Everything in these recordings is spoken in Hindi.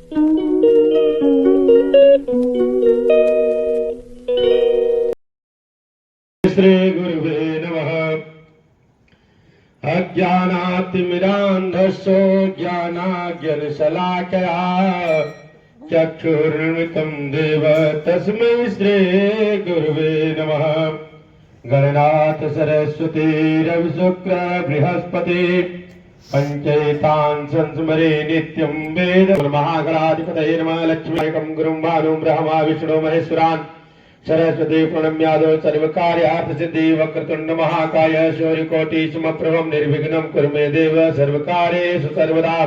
श्री गुरुवे नमः। अज्ञानातिमिरान्धस्य ज्ञानाज्ञनशलाकया चक्षुरुन्मिलितं देव तस्मै श्री गुरुवे नमः। गणनाथ सरस्वती रविशुक्र बृहस्पति पंचैतान् संस्मरे नित्यं वेद महागणाधिपतये नमः। लक्ष्मीकं गुरुं भानुं ब्रह्मा विष्णु महेश्वरान् सरस्वती प्रणम्यादो सर्वकार्यार्थ सिद्धि वक्रतुंड महाकाय शौर्यकोटि समप्रभं निर्विघ्नं कुरु मे देव सर्वकार्येषु सर्वदा।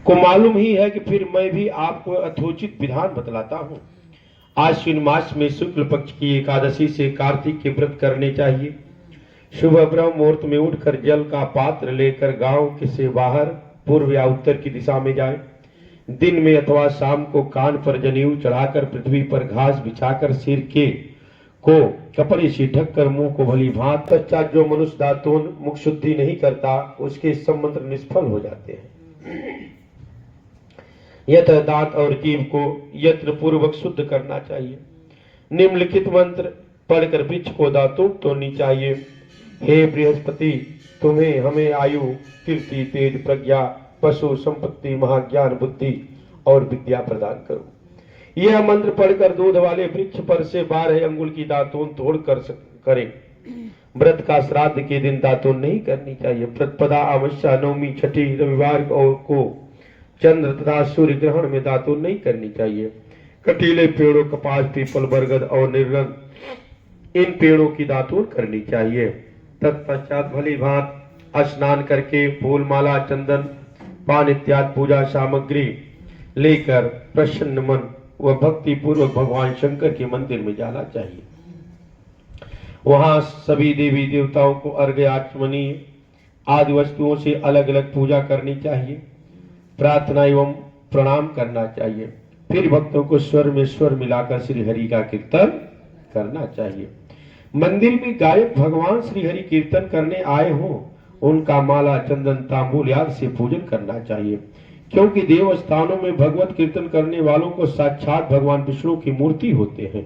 को मालूम ही है कि फिर मैं भी आपको यथोचित विधान बतलाता हूँ। आश्विन मास में शुक्ल पक्ष की एकादशी से कार्तिक के व्रत करने चाहिए। सुबह ब्रह्म मुहूर्त में उठकर जल का पात्र लेकर गांव के से बाहर पूर्व या उत्तर की दिशा में जाए। दिन में अथवा शाम को कान पर जनेऊ चढ़ाकर पृथ्वी पर घास बिछाकर सिर के को कपड़े से ढककर मुंह को भली भांत पश्चात जो मनुष्य दातून मुख शुद्धि नहीं करता उसके संमंत्र निष्फल हो जाते हैं। यत दांत और जीभ को यत्न पूर्वक शुद्ध करना चाहिए। निम्नलिखित मंत्र पढ़कर वृक्ष को दातून तोड़नी चाहिए। हे बृहस्पति, तुम्हें हमें आयु कीर्ति तेज प्रज्ञा पशु संपत्ति महाज्ञान बुद्धि और विद्या प्रदान करो। यह मंत्र पढ़कर दूध वाले वृक्ष पर से 12 अंगुल की दातून तोड़ कर करें। व्रत का श्राद्ध के दिन दातून नहीं करनी चाहिए। प्रतिपदा अमावस्या नवमी छठी रविवार को चंद्र तथा सूर्य ग्रहण में दातून नहीं करनी चाहिए। कटीले पेड़ों कपास पीपल बरगद और निर्गन इन पेड़ों की दातून करनी चाहिए। तत्पश्चात भली भांत स्नान करके फूल माला चंदन पान इत्यादि पूजा सामग्री लेकर प्रसन्न मन व भक्ति पूर्वक भगवान शंकर के मंदिर में जाना चाहिए। वहां सभी देवी देवताओं को अर्घ्य आचमनी आदि वस्तुओं से अलग अलग पूजा करनी चाहिए। प्रार्थना एवं प्रणाम करना चाहिए। फिर भक्तों को स्वर में स्वर मिलाकर श्री हरि का कीर्तन करना चाहिए। मंदिर में गायक भगवान श्री हरि कीर्तन करने आए हों उनका माला चंदन तांबूल आदि से पूजन करना चाहिए, क्योंकि देव स्थानों में भगवत कीर्तन करने वालों को साक्षात भगवान विष्णु की मूर्ति होते हैं।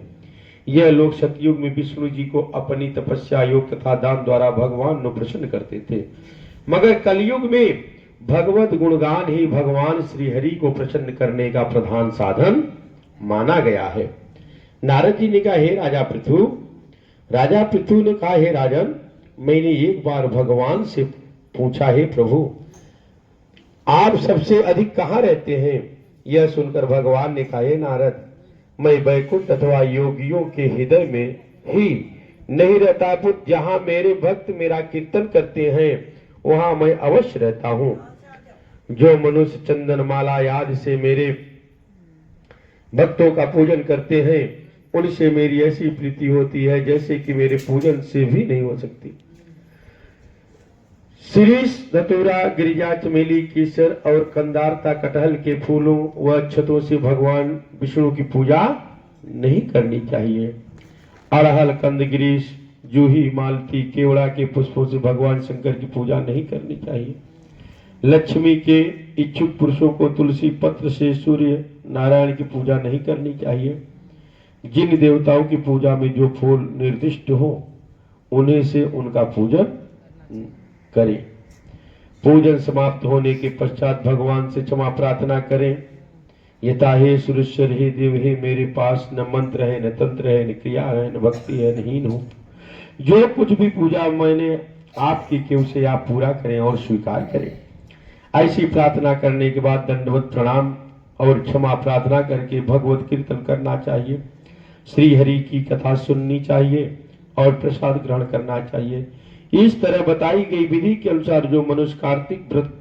यह लोग सतयुग में विष्णु जी को अपनी तपस्या योग तथा दान द्वारा भगवान को प्रसन्न करते थे, मगर कलयुग में भगवत गुणगान ही भगवान श्री हरि को प्रसन्न करने का प्रधान साधन माना गया है। नारद जी ने कहा, हे राजा पृथु ने कहा, हे राजन, मैंने एक बार भगवान से पूछा, हे प्रभु, आप सबसे अधिक कहाँ रहते हैं? यह सुनकर भगवान ने कहा, हे नारद, मैं वैकुंठ अथवा योगियों के हृदय में ही नहीं रहता, पुत्र जहाँ मेरे भक्त मेरा कीर्तन करते हैं वहां मैं अवश्य रहता हूँ। जो मनुष्य चंदन माला आदि से मेरे भक्तों का पूजन करते हैं उनसे मेरी ऐसी प्रीति होती है जैसे कि मेरे पूजन से भी नहीं हो सकती। शिरीष धतूरा गिरिजा चमेली केसर और कंदारता कटहल के फूलों व अक्षतों से भगवान विष्णु की पूजा नहीं करनी चाहिए। अड़हल कंद गिरीश जूही मालती केवड़ा के पुष्पों से भगवान शंकर की पूजा नहीं करनी चाहिए। लक्ष्मी के इच्छुक पुरुषों को तुलसी पत्र से सूर्य नारायण की पूजा नहीं करनी चाहिए। जिन देवताओं की पूजा में जो फूल निर्दिष्ट हो उन्हें से उनका पूजन करें। पूजन समाप्त होने के पश्चात भगवान से क्षमा प्रार्थना करें। यथा हे सुरेश्वर, हे देव, हे मेरे पास न मंत्र है, न तंत्र है, न क्रिया है, न भक्ति है, न हीन हूँ। जो कुछ भी पूजा मैंने आपकी की उसे आप पूरा करें और स्वीकार करें। ऐसी प्रार्थना करने के बाद दंडवत प्रणाम और क्षमा प्रार्थना करके भगवत कीर्तन करना चाहिए। श्री हरि की कथा सुननी चाहिए और प्रसाद ग्रहण करना चाहिए। इस तरह बताई गई विधि के अनुसार जो मनुष्य कार्तिक व्रत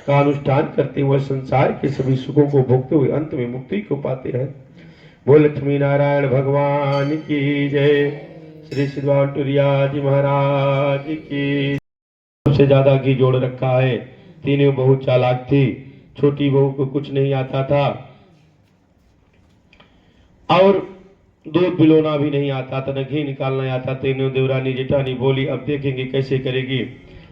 का अनुष्ठान करते हुए संसार के सभी सुखों को भोगते हुए अंत में मुक्ति को पाते हैं। बोल लक्ष्मी नारायण भगवान की जय। श्री सिद्धवाटुरिया जी महाराज की। सबसे ज्यादा घी जोड़ रखा है। तीनों बहू चालाक थी। छोटी बहू को कुछ नहीं आता था और दूध पिलोना भी नहीं आता था, न घी निकालना आता। तीनों देवरानी जेठानी बोली, अब देखेंगे कैसे करेगी।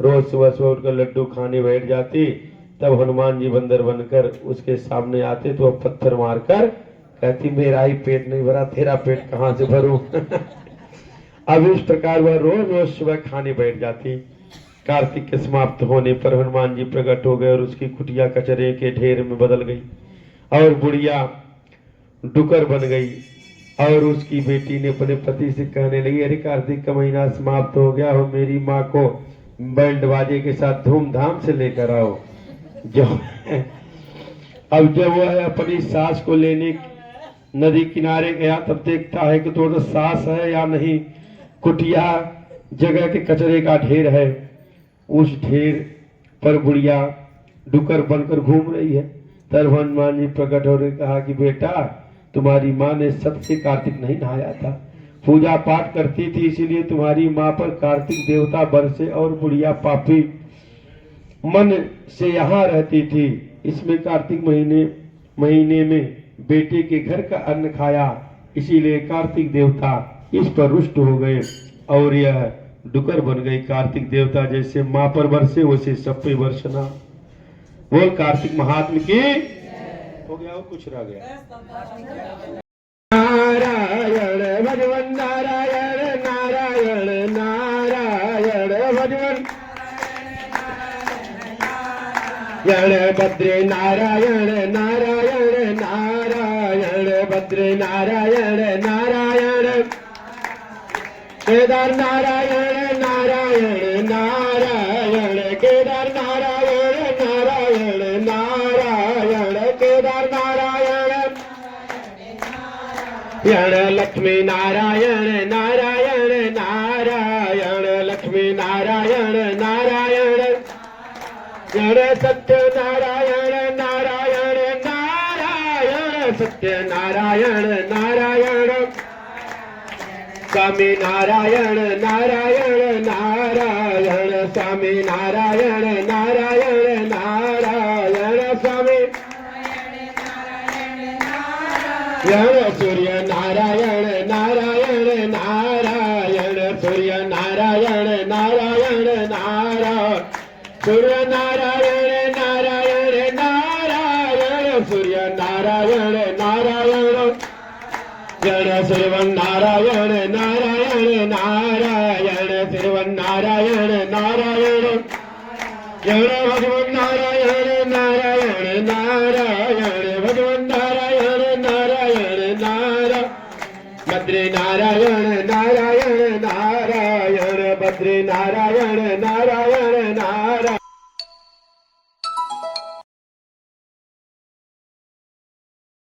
रोज सुबह सुबह उठकर लड्डू खाने बैठ जाती। तब हनुमान जी बंदर बनकर उसके सामने आते तो वह पत्थर मारकर कहती मेरा ही पेट नहीं भरा, तेरा पेट कहाँ से भरूं। अब इस प्रकार वह रोज रोज सुबह खाने बैठ जाती। कार्तिक के समाप्त होने पर हनुमान जी प्रकट हो गए और उसकी कुटिया कचरे के ढेर में बदल गई और बुढ़िया डुकर बन गई। और उसकी बेटी ने अपने पति से कहने लगी, अरे कार्तिक का महीना समाप्त हो गया हो, मेरी माँ को बैंड बाजे के साथ धूमधाम से लेकर आओ। जो अब जब वह अपनी सास को लेने नदी किनारे गया तब देखता है कि तो सास है या नहीं, कुटिया जगह के कचरे का ढेर है। उस ढेर पर बुढ़िया डुकर बनकर घूम रही है। तब हनुमान जी प्रकट होने कहा कि बेटा तुम्हारी माँ ने सबसे कार्तिक नहीं नहाया था, पूजा पाठ करती थी, इसीलिए तुम्हारी माँ पर कार्तिक देवता बरसे और बुढ़िया पापी मन से यहाँ रहती थी। इसमें कार्तिक महीने में बेटे के घर का अन्न खाया, इसीलिए कार्तिक देवता इस पर रुष्ट हो गए और यह डुकर बन गई। कार्तिक देवता जैसे माँ पर बरसे वैसे सब पे बरसना। बोल कार्तिक महात्म की। हो गया वो कुछ रह गया। नारायण भगवन नारायण नारायण नारायण भगवन भद्रे नारायण नारायण नारायण भद्रे नारायण नारायण केदार नारायण नारायण नारायण केदार नारायण नारायण नारायण केदार नारायण लक्ष्मी नारायण नारायण नारायण लक्ष्मी नारायण नारायण सत्य नारायण नारायण नारायण सत्य नारायण नारायण स्वामी नारायण नारायण नारायण स्वामी नारायण नारायण नारायण स्वामी सूर्य नारायण नारायण नारायण सूर्य नारायण नारायण नारायण सूर्य नारायण नारायण नारायण सूर्य नारायण नारायण श्रीवन नारायण नारायण नारायण श्रीवन नारायण नारायण भगवान नारायण नारायण नारायण भगवान नारायण नारायण नारायण बद्री नारायण नारायण नारायण बद्री नारायण